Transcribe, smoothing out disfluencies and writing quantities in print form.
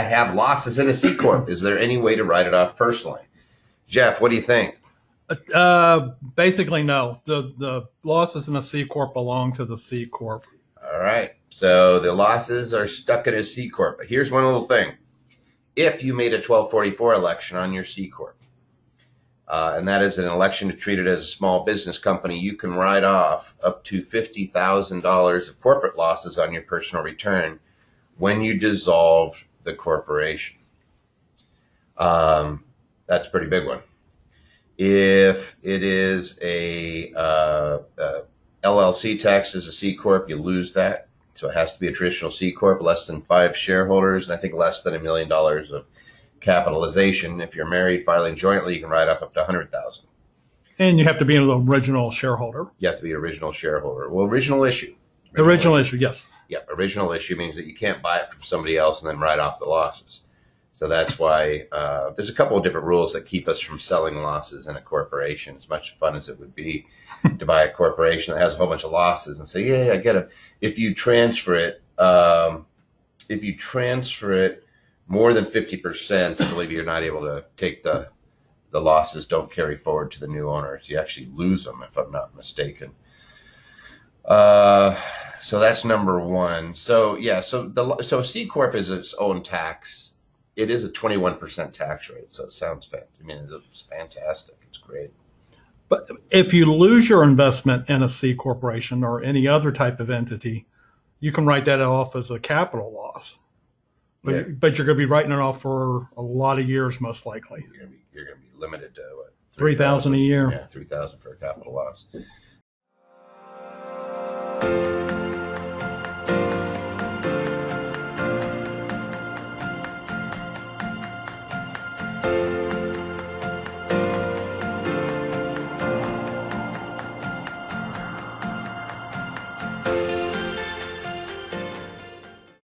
have losses in a C Corp. Is there any way to write it off personally? Jeff, what do you think? Basically, no. The losses in a C Corp belong to the C Corp. All right. So the losses are stuck in a C Corp. But here's one little thing. If you made a 1244 election on your C Corp, and that is an election to treat it as a small business company, you can write off up to $50,000 of corporate losses on your personal return when you dissolve the corporation. That's a pretty big one. If it is a LLC tax as a C Corp, you lose that. So it has to be a traditional C Corp, less than 5 shareholders, and I think less than $1 million of capitalization. If you're married, filing jointly, you can write off up to $100,000. And you have to be an original shareholder. You have to be an original shareholder. Well, original issue. Original issue, yes. Yeah, original issue means that you can't buy it from somebody else and then write off the losses. So that's why there's a couple of different rules that keep us from selling losses in a corporation. As much fun as it would be to buy a corporation that has a whole bunch of losses and say, yeah, I get it. If you transfer it, more than 50%, I believe you're not able to take the losses don't carry forward to the new owners. You actually lose them, if I'm not mistaken. So that's number one. So yeah, so C Corp is its own tax. It is a 21% tax rate, so it sounds it's fantastic. It's great. But if you lose your investment in a C corporation or any other type of entity, you can write that off as a capital loss. But, Yeah. but you're going to be writing it off for a lot of years, most likely. You're going to be limited to what? $3,000 a year. Yeah, $3,000 for a capital loss.